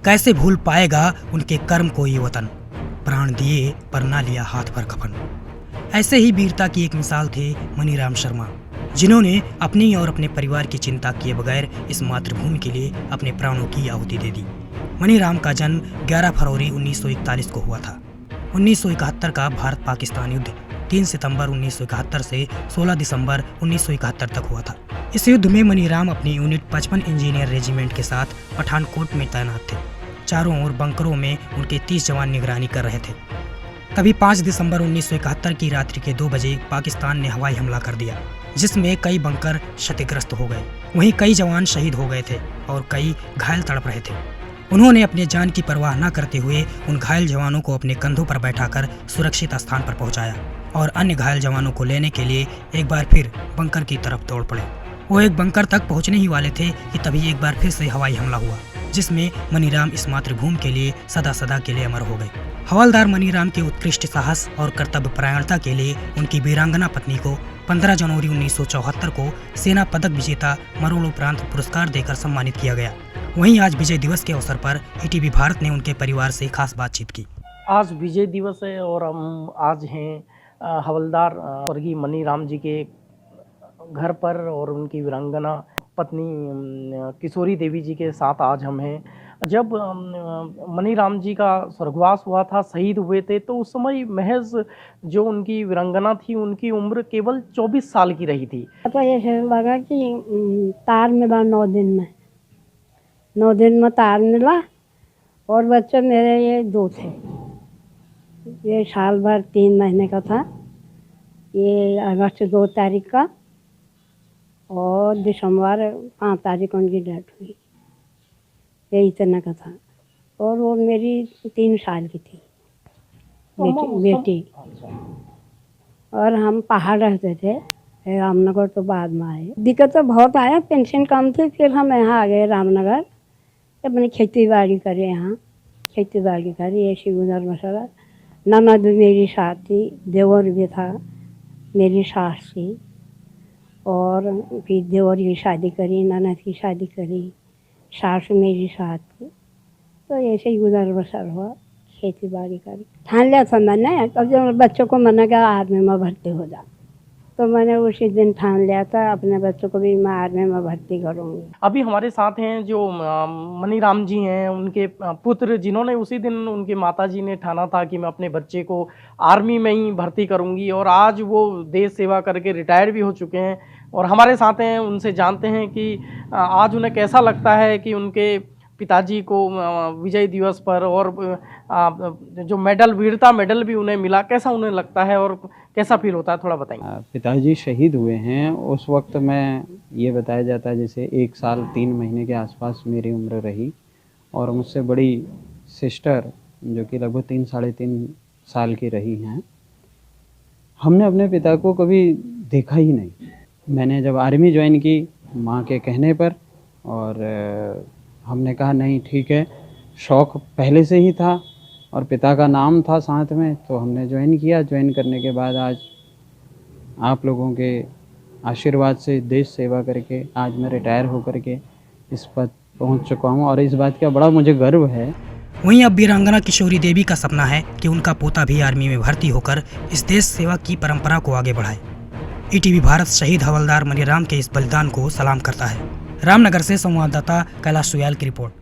कैसे भूल पाएगा उनके कर्म को ये वतन, प्राण दिए पर ना लिया हाथ पर कफन। ऐसे ही वीरता की एक मिसाल थे मनीराम शर्मा, जिन्होंने अपनी और अपने परिवार की चिंता किए बगैर इस मातृभूमि के लिए अपने प्राणों की आहुति दे दी। मनीराम का जन्म 11 फरवरी 1941 को हुआ था। 1971 का भारत पाकिस्तान युद्ध 3 सितंबर 1971 से 16 दिसंबर 1971 तक हुआ था। इस युद्ध में मनीराम अपनी यूनिट 55 इंजीनियर रेजिमेंट के साथ पठानकोट में तैनात थे। चारों ओर बंकरों में उनके 30 जवान निगरानी कर रहे थे। तभी 5 दिसंबर 1971 की रात्रि के 2 बजे पाकिस्तान ने हवाई हमला कर दिया, जिसमें कई बंकर क्षतिग्रस्त हो गए। वहीं कई जवान शहीद हो गए थे और कई घायल तड़प रहे थे। उन्होंने अपने जान की परवाह न करते हुए उन घायल जवानों को अपने कंधों पर बैठाकर सुरक्षित स्थान पर पहुंचाया और अन्य घायल जवानों को लेने के लिए एक बार फिर बंकर की तरफ दौड़ पड़े। वो एक बंकर तक पहुंचने ही वाले थे कि तभी एक बार फिर से हवाई हमला हुआ, जिसमें मनीराम इस मातृभूमि के लिए सदा सदा के लिए अमर हो गए। हवलदार मनीराम के उत्कृष्ट साहस और कर्तव्य परायणता के लिए उनकी वीरांगना पत्नी को 15 जनवरी 1974 को सेना पदक विजेता मरणोपरांत पुरस्कार देकर सम्मानित किया गया। वहीं आज विजय दिवस के अवसर पर ईटीवी भारत ने उनके परिवार से खास बातचीत की। आज विजय दिवस है और हम आज हैं हवलदार स्वर्गीय मनीराम जी के घर पर और उनकी वीरांगना पत्नी किशोरी देवी जी के साथ आज हम हैं। जब मनीराम जी का स्वर्गवास हुआ था, शहीद हुए थे, तो उस समय महज जो उनकी वीरांगना थी उनकी उम्र केवल 24 साल की रही थी। तो ये लगा कि तार मिला 9 दिन में तार मिला और बच्चे मेरे ये 2 थे। ये साल भर 3 महीने का था। ये अगस्त 2 तारीख का और दिसंबर 5 तारीख उनकी डेथ हुई। ये इतना का था और वो मेरी 3 साल की थी बेटी। और हम पहाड़ रहते थे, रामनगर तो बाद में आए। दिक्कत तो बहुत आया, पेंशन कम थी, फिर हम यहाँ आ गए रामनगर। अपनी खेती बाड़ी करे, यहाँ खेती बाड़ी करी, ऐसी गुजर मसाला। ननद भी मेरी साथ थी, देवर भी था, मेरी सास थी और फिर देवर की शादी करी, ननद की शादी करी, सास मेरी साथ थी। तो ऐसे ही गुजर बसर हुआ, खेती बाड़ी करी। ठान लिया था मैंने, अब जब बच्चों को मैंने कहा आर्मी में भर्ती हो जा, तो मैंने उसी दिन ठान लिया था अपने बच्चों को भी मैं आर्मी में भर्ती करूँगी। अभी हमारे साथ हैं जो मनीराम जी हैं, उनके पुत्र, जिन्होंने उसी दिन उनके माताजी ने ठाना था कि मैं अपने बच्चे को आर्मी में ही भर्ती करूँगी और आज वो देश सेवा करके रिटायर भी हो चुके हैं और हमारे साथ हैं। उनसे जानते हैं कि आज उन्हें कैसा लगता है कि उनके पिताजी को विजय दिवस पर और जो मेडल, वीरता मेडल भी उन्हें मिला, कैसा उन्हें लगता है और कैसा फील होता है, थोड़ा बताएंगे। पिताजी शहीद हुए हैं उस वक्त मैं ये बताया जाता है जैसे 1 साल 3 महीने के आसपास मेरी उम्र रही और मुझसे बड़ी सिस्टर जो कि लगभग 3 साढ़े 3 साल की रही हैं। हमने अपने पिता को कभी देखा ही नहीं। मैंने जब आर्मी ज्वाइन की माँ के कहने पर और हमने कहा नहीं ठीक है, शौक़ पहले से ही था और पिता का नाम था साथ में, तो हमने ज्वाइन किया। ज्वाइन करने के बाद आज आप लोगों के आशीर्वाद से देश सेवा करके आज मैं रिटायर होकर के इस पद पहुंच चुका हूं और इस बात का बड़ा मुझे गर्व है। वहीं अब वीरांगना किशोरी देवी का सपना है कि उनका पोता भी आर्मी में भर्ती होकर इस देश सेवा की परंपरा को आगे बढ़ाए। ईटीवी भारत शहीद हवलदार मनीराम के इस बलिदान को सलाम करता है। रामनगर से संवाददाता कैलाश सुयाल की रिपोर्ट।